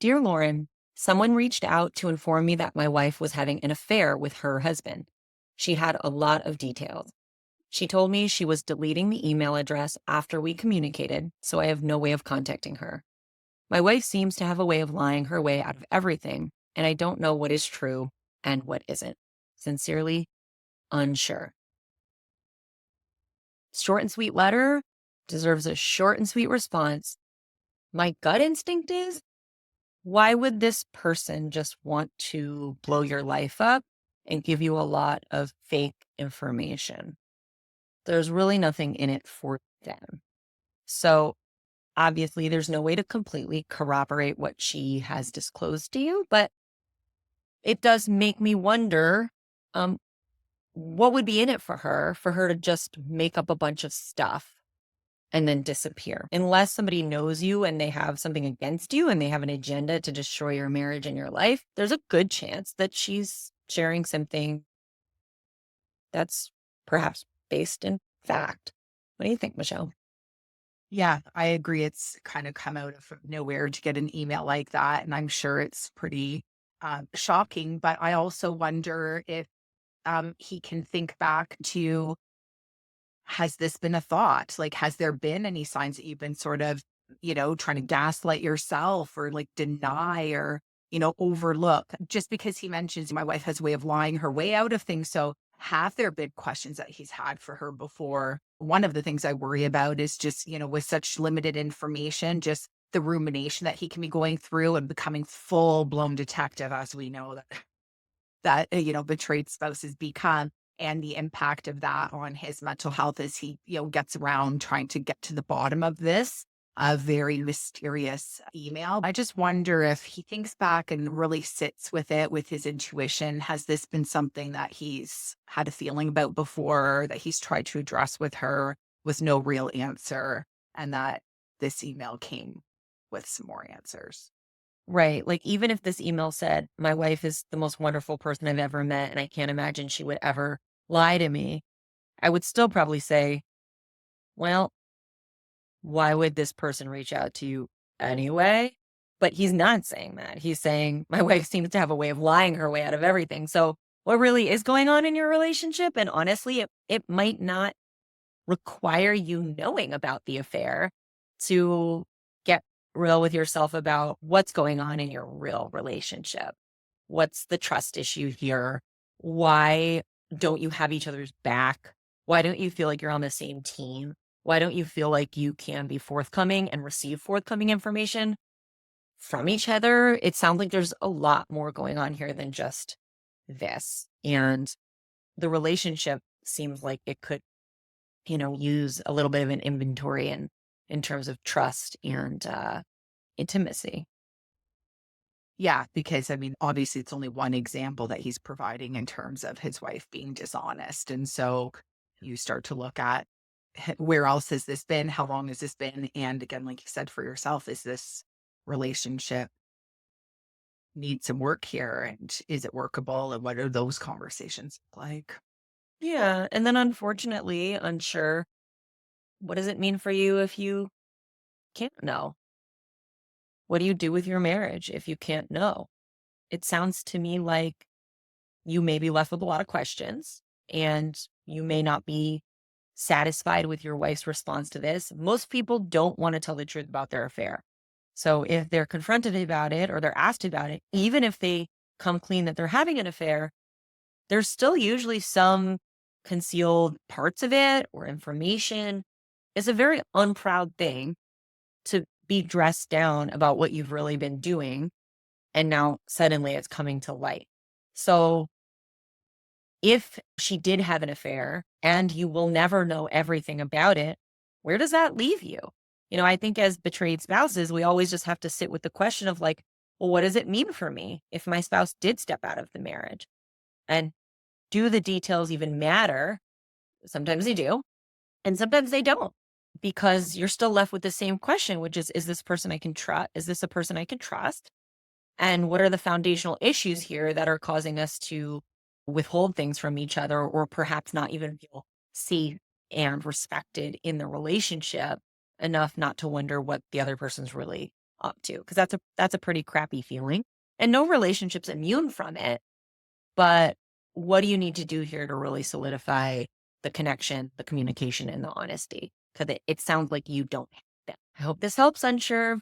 Dear Lauren, someone reached out to inform me that my wife was having an affair with her husband. She had a lot of details. She told me she was deleting the email address after we communicated, so I have no way of contacting her. My wife seems to have a way of lying her way out of everything, and I don't know what is true and what isn't. Sincerely, unsure. Short and sweet letter deserves a short and sweet response. My gut instinct is, why would this person just want to blow your life up and give you a lot of fake information? There's really nothing in it for them. So obviously, there's no way to completely corroborate what she has disclosed to you, but it does make me wonder, um, what would be in it for her to just make up a bunch of stuff and then disappear. Unless somebody knows you and they have something against you and they have an agenda to destroy your marriage and your life, there's a good chance that she's sharing something that's perhaps based in fact. What do you think, Michelle? Yeah, I agree. It's kind of come out of nowhere to get an email like that. And I'm sure it's pretty shocking. But I also wonder if he can think back to, has this been a thought? Like, has there been any signs that you've been sort of, trying to gaslight yourself or like deny or, overlook? Just because he mentions my wife has a way of lying her way out of things. So, have there been questions that he's had for her before? One of the things I worry about is just, with such limited information, just the rumination that he can be going through and becoming full blown detective, as we know that betrayed spouses become, and the impact of that on his mental health as he, gets around trying to get to the bottom of this, a very mysterious email. I just wonder if he thinks back and really sits with it, with his intuition. Has this been something that he's had a feeling about before, that he's tried to address with her with no real answer, and that this email came with some more answers? Right. Like, even if this email said, my wife is the most wonderful person I've ever met, and I can't imagine she would ever lie to me, I would still probably say, well, why would this person reach out to you anyway? But he's not saying that. He's saying, my wife seems to have a way of lying her way out of everything. So, what really is going on in your relationship? And honestly, it might not require you knowing about the affair to get real with yourself about what's going on in your real relationship. What's the trust issue here? Why don't you have each other's back? Why don't you feel like you're on the same team? Why don't you feel like you can be forthcoming and receive forthcoming information from each other? It sounds like there's a lot more going on here than just this. And the relationship seems like it could, use a little bit of an inventory in terms of trust and intimacy. Yeah, because I mean, obviously, it's only one example that he's providing in terms of his wife being dishonest. And so you start to look at, where else has this been? How long has this been? And again, like you said for yourself, is this relationship need some work here? And is it workable? And what are those conversations like? Yeah. And then unfortunately, unsure, what does it mean for you if you can't know? What do you do with your marriage if you can't know? It sounds to me like you may be left with a lot of questions and you may not be satisfied with your wife's response to this. Most people don't want to tell the truth about their affair. So if they're confronted about it or they're asked about it, even if they come clean that they're having an affair, there's still usually some concealed parts of it or information. It's a very unproud thing to be dressed down about what you've really been doing. And now suddenly it's coming to light. So if she did have an affair and you will never know everything about it, where does that leave you? I think as betrayed spouses, we always just have to sit with the question of like, well, what does it mean for me if my spouse did step out of the marriage? And do the details even matter? Sometimes they do, and sometimes they don't, because you're still left with the same question, which is this person I can trust? Is this a person I can trust? And what are the foundational issues here that are causing us to withhold things from each other or perhaps not even feel safe and respected in the relationship enough not to wonder what the other person's really up to, because that's a pretty crappy feeling. And no relationship's immune from it. But what do you need to do here to really solidify the connection, the communication, and the honesty? Because it sounds like you don't have that. I hope this helps. Unsure